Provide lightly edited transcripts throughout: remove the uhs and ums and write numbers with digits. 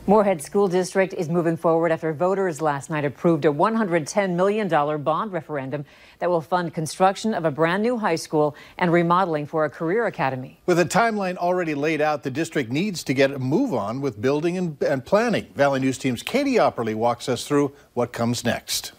Moorhead School District is moving forward after voters last night approved a $110 million bond referendum that will fund construction of a brand new high school and remodeling for a career academy. With a timeline already laid out, the district needs to get a move on with building and planning. Valley News Team's Katie Opperly walks us through what comes next.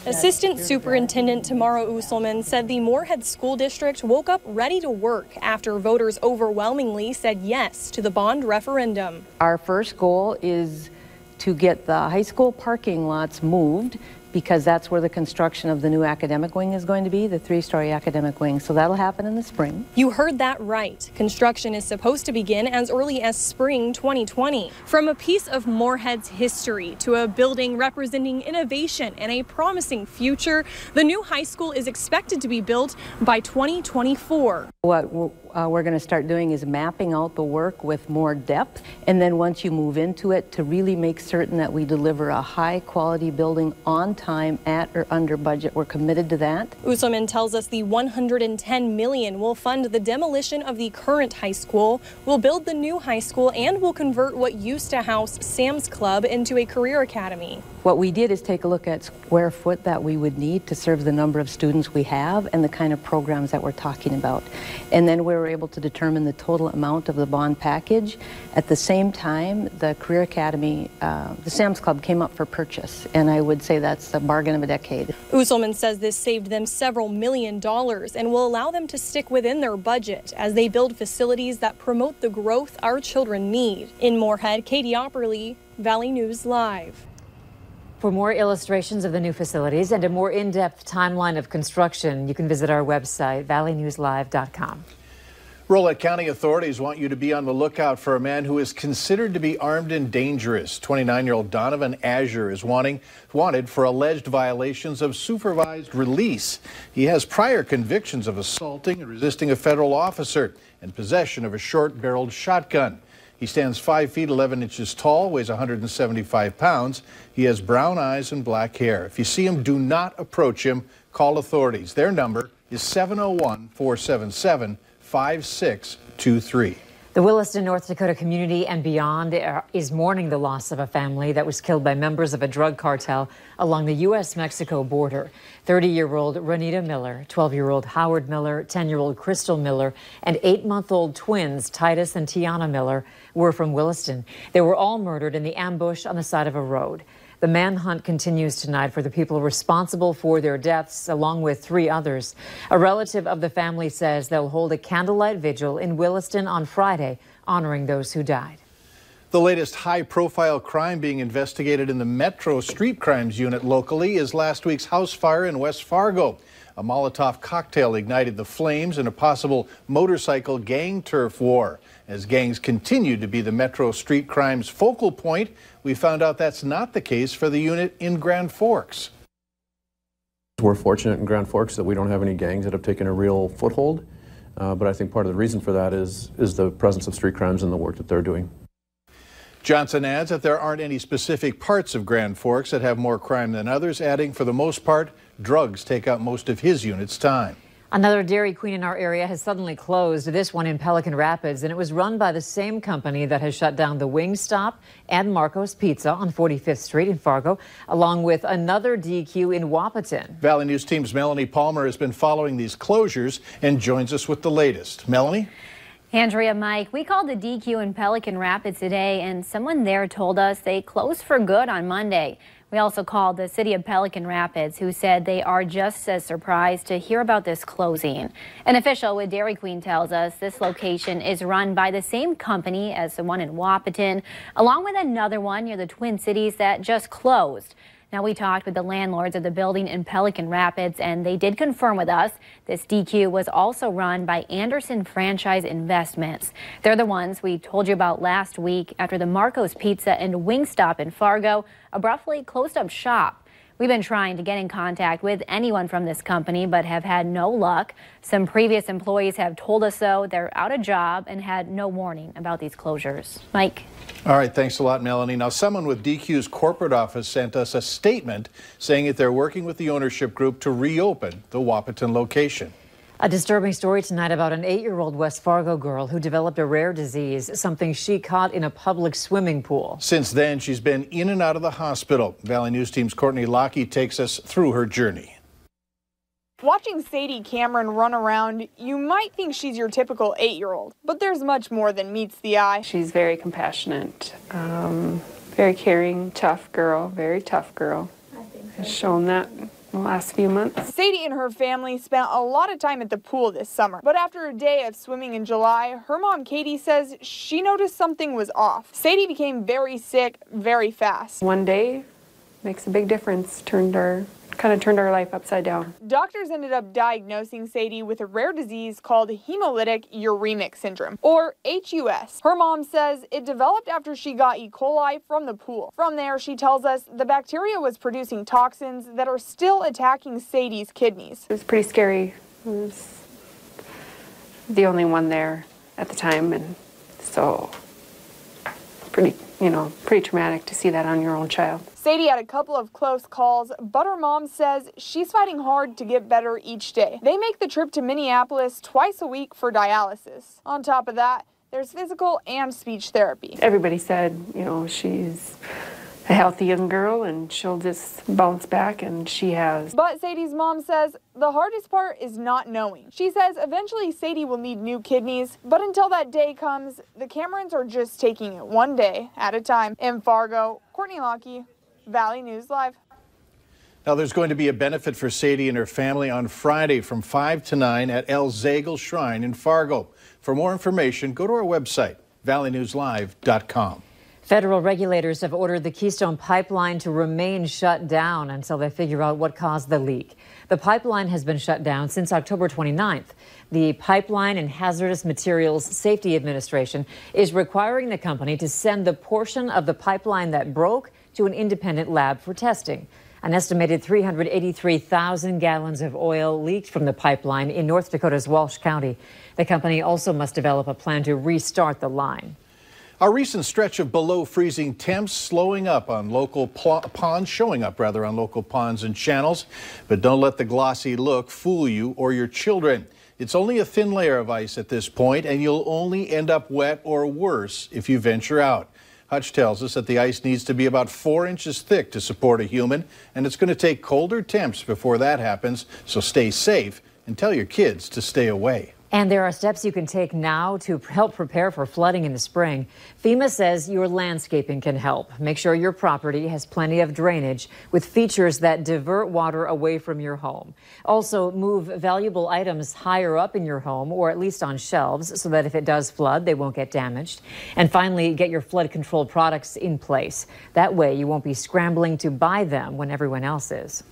Assistant Superintendent Tamara Usselman said the Moorhead School District woke up ready to work after voters overwhelmingly said yes to the bond referendum. Our first goal is to get the high school parking lots moved, because that's where the construction of the new academic wing is going to be, the 3-story academic wing. So that'll happen in the spring. You heard that right. Construction is supposed to begin as early as spring 2020. From a piece of Moorhead's history to a building representing innovation and a promising future, the new high school is expected to be built by 2024. What we're going to start doing is mapping out the work with more depth, and then once you move into it, to really make certain that we deliver a high quality building on time, at or under budget. We're committed to that. Usselman tells us the $110 million will fund the demolition of the current high school, will build the new high school, and will convert what used to house Sam's Club into a career academy. What we did is take a look at square foot that we would need to serve the number of students we have and the kind of programs that we're talking about. And then we were able to determine the total amount of the bond package. At the same time, the Career Academy, the Sam's Club came up for purchase, and I would say that's the bargain of a decade. Usselman says this saved them several $1 million and will allow them to stick within their budget as they build facilities that promote the growth our children need. In Moorhead, Katie Opperly, Valley News Live. For more illustrations of the new facilities and a more in-depth timeline of construction, you can visit our website, valleynewslive.com. Rolette County authorities want you to be on the lookout for a man who is considered to be armed and dangerous. 29-year-old Donovan Azure is wanted for alleged violations of supervised release. He has prior convictions of assaulting and resisting a federal officer and possession of a short-barreled shotgun. He stands 5 feet 11 inches tall, weighs 175 pounds. He has brown eyes and black hair. If you see him, do not approach him. Call authorities. Their number is 701-477-5623. The Williston, North Dakota community and beyond is mourning the loss of a family that was killed by members of a drug cartel along the U.S.-Mexico border. 30-year-old Renita Miller, 12-year-old Howard Miller, 10-year-old Crystal Miller, and 8-month-old twins Titus and Tiana Miller were from Williston. They were all murdered in the ambush on the side of a road. The manhunt continues tonight for the people responsible for their deaths, along with 3 others. A relative of the family says they'll hold a candlelight vigil in Williston on Friday, honoring those who died. The latest high-profile crime being investigated in the Metro Street Crimes Unit locally is last week's house fire in West Fargo. A Molotov cocktail ignited the flames in a possible motorcycle gang turf war. As gangs continue to be the Metro Street Crimes focal point, we found out that's not the case for the unit in Grand Forks. We're fortunate in Grand Forks that we don't have any gangs that have taken a real foothold, but I think part of the reason for that is the presence of street crimes and the work that they're doing. Johnson adds that there aren't any specific parts of Grand Forks that have more crime than others, adding for the most part, drugs take up most of his unit's time. Another Dairy Queen in our area has suddenly closed, this one in Pelican Rapids, and it was run by the same company that has shut down the Wingstop and Marco's Pizza on 45th Street in Fargo, along with another DQ in Wahpeton. Valley News Team's Melanie Palmer has been following these closures and joins us with the latest. Melanie? Andrea, Mike, we called the DQ in Pelican Rapids today, and someone there told us they closed for good on Monday. We also called the city of Pelican Rapids, who said they are just as surprised to hear about this closing. An official with Dairy Queen tells us this location is run by the same company as the one in Wahpeton, along with another one near the Twin Cities that just closed. Now, we talked with the landlords of the building in Pelican Rapids, and they did confirm with us this DQ was also run by Anderson Franchise Investments. They're the ones we told you about last week after the Marco's Pizza and Wingstop in Fargo abruptly closed up shop. We've been trying to get in contact with anyone from this company, but have had no luck. Some previous employees have told us, though, they're out of job and had no warning about these closures. Mike? All right, thanks a lot, Melanie. Now, someone with DQ's corporate office sent us a statement saying that they're working with the ownership group to reopen the Wahpeton location. A disturbing story tonight about an 8-year-old West Fargo girl who developed a rare disease, something she caught in a public swimming pool. Since then, she's been in and out of the hospital. Valley News Team's Courtney Lockie takes us through her journey. Watching Sadie Cameron run around, you might think she's your typical 8-year-old, but there's much more than meets the eye. She's very compassionate, very caring, tough girl, very tough girl. Has shown that the last few months. Sadie and her family spent a lot of time at the pool this summer, but after a day of swimming in July, her mom Katie says she noticed something was off. Sadie became very sick very fast. One day makes a big difference, kind of turned our life upside down. Doctors ended up diagnosing Sadie with a rare disease called hemolytic uremic syndrome, or HUS. Her mom says it developed after she got E. coli from the pool. From there, she tells us the bacteria was producing toxins that are still attacking Sadie's kidneys. It was pretty scary. I was the only one there at the time, and so pretty traumatic to see that on your own child. Sadie had a couple of close calls, but her mom says she's fighting hard to get better each day. They make the trip to Minneapolis twice a week for dialysis. On top of that, there's physical and speech therapy. Everybody said, she's a healthy young girl and she'll just bounce back, and she has. But Sadie's mom says the hardest part is not knowing. She says eventually Sadie will need new kidneys, but until that day comes, the Camerons are just taking it one day at a time. In Fargo, Courtney Lockie, Valley News Live. Now, there's going to be a benefit for Sadie and her family on Friday from 5 to 9 at El Zagel Shrine in Fargo. For more information, go to our website, valleynewslive.com. Federal regulators have ordered the Keystone Pipeline to remain shut down until they figure out what caused the leak. The pipeline has been shut down since October 29th. The Pipeline and Hazardous Materials Safety Administration is requiring the company to send the portion of the pipeline that broke to an independent lab for testing. An estimated 383,000 gallons of oil leaked from the pipeline in North Dakota's Walsh County. The company also must develop a plan to restart the line. A recent stretch of below freezing temps showing up on local ponds and channels. But don't let the glossy look fool you or your children. It's only a thin layer of ice at this point, and you'll only end up wet or worse if you venture out. Hutch tells us that the ice needs to be about 4 inches thick to support a human, and it's going to take colder temps before that happens. So stay safe and tell your kids to stay away. And there are steps you can take now to help prepare for flooding in the spring. FEMA says your landscaping can help. Make sure your property has plenty of drainage with features that divert water away from your home. Also, move valuable items higher up in your home, or at least on shelves, so that if it does flood, they won't get damaged. And finally, get your flood control products in place. That way, you won't be scrambling to buy them when everyone else is.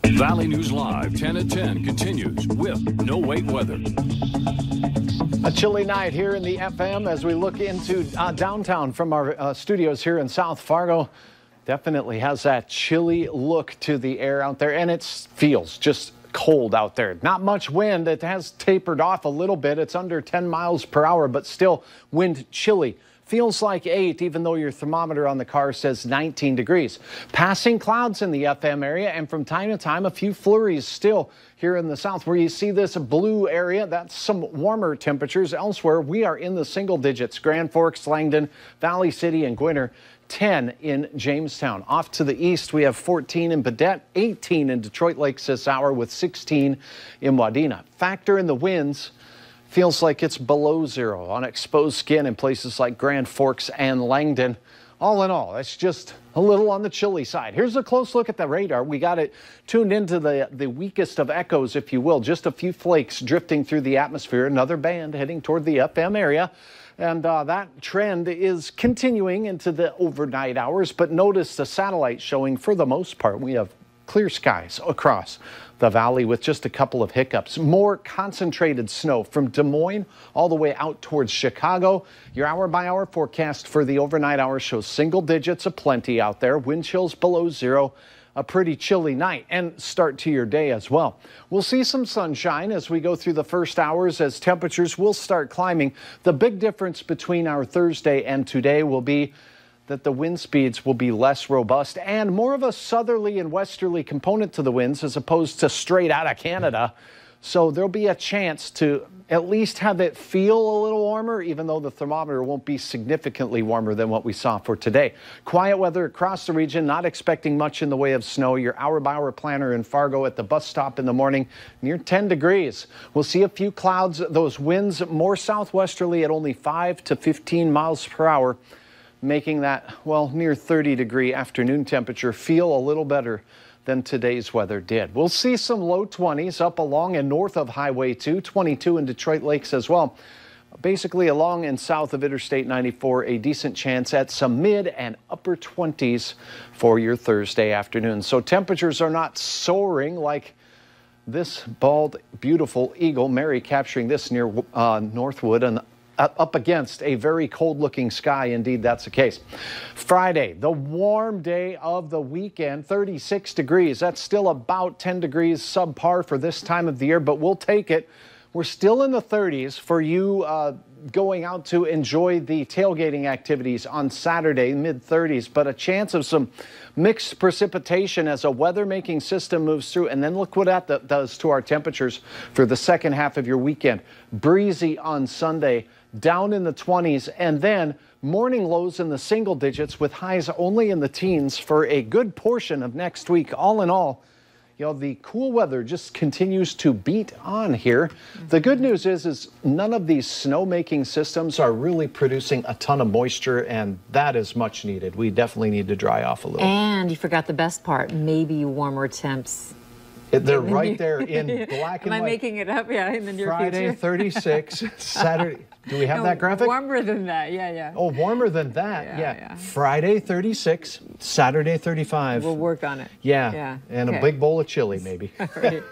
Valley News Live 10 at 10 continues with no wait weather. A chilly night here in the FM as we look into downtown from our studios here in South Fargo. Definitely has that chilly look to the air out there, and it feels just cold out there. Not much wind. It has tapered off a little bit. It's under 10 miles per hour, but still wind chilly. Feels like 8, even though your thermometer on the car says 19 degrees. Passing clouds in the FM area, and from time to time, a few flurries still here in the south. Where you see this blue area, that's some warmer temperatures. Elsewhere, we are in the single digits. Grand Forks, Langdon, Valley City, and Gwinner. 10 in Jamestown. Off to the east, we have 14 in Baudette, 18 in Detroit Lakes this hour, with 16 in Wadena. Factor in the winds. Feels like it's below 0 on exposed skin in places like Grand Forks and Langdon. All in all, it's just a little on the chilly side. Here's a close look at the radar. We got it tuned into the weakest of echoes, if you will. Just a few flakes drifting through the atmosphere. Another band heading toward the FM area. And that trend is continuing into the overnight hours. But notice the satellite showing, for the most part, we have clear skies across the valley with just a couple of hiccups. More concentrated snow from Des Moines all the way out towards Chicago. Your hour-by-hour forecast for the overnight hours shows single digits aplenty out there. Wind chills below 0. A pretty chilly night and start to your day as well. We'll see some sunshine as we go through the first hours as temperatures will start climbing. The big difference between our Thursday and today will be that the wind speeds will be less robust and more of a southerly and westerly component to the winds as opposed to straight out of Canada. So there'll be a chance to at least have it feel a little warmer, even though the thermometer won't be significantly warmer than what we saw for today. Quiet weather across the region, not expecting much in the way of snow. Your hour-by-hour planner in Fargo at the bus stop in the morning, near 10 degrees. We'll see a few clouds, those winds more southwesterly at only 5 to 15 miles per hour, making that, well, near 30-degree afternoon temperature feel a little better than today's weather did. We'll see some low 20s up along and north of Highway 2, 22 in Detroit Lakes as well. Basically along and south of Interstate 94, a decent chance at some mid and upper 20s for your Thursday afternoon. So temperatures are not soaring like this bald, beautiful eagle. Mary capturing this near Northwood and up against a very cold-looking sky. Indeed, that's the case. Friday, the warm day of the weekend, 36 degrees. That's still about 10 degrees subpar for this time of the year, but we'll take it. We're still in the 30s for you going out to enjoy the tailgating activities on Saturday, mid-30s, but a chance of some mixed precipitation as a weather-making system moves through. And then look what that does to our temperatures for the second half of your weekend. Breezy on Sunday, down in the 20s, and then morning lows in the single digits with highs only in the teens for a good portion of next week. All in all, you know, the cool weather just continues to beat on here. The good news is none of these snow-making systems are really producing a ton of moisture, and that is much needed. We definitely need to dry off a little. And you forgot the best part, maybe warmer temps. They're right there in black and white. Am I making it up? Yeah, in the near Friday, future. 36, Saturday. Do we have No, that graphic? Warmer than that, yeah. Oh, warmer than that, Yeah. Friday, 36, Saturday, 35. We'll work on it. Yeah. And okay. a big bowl of chili, maybe. All right.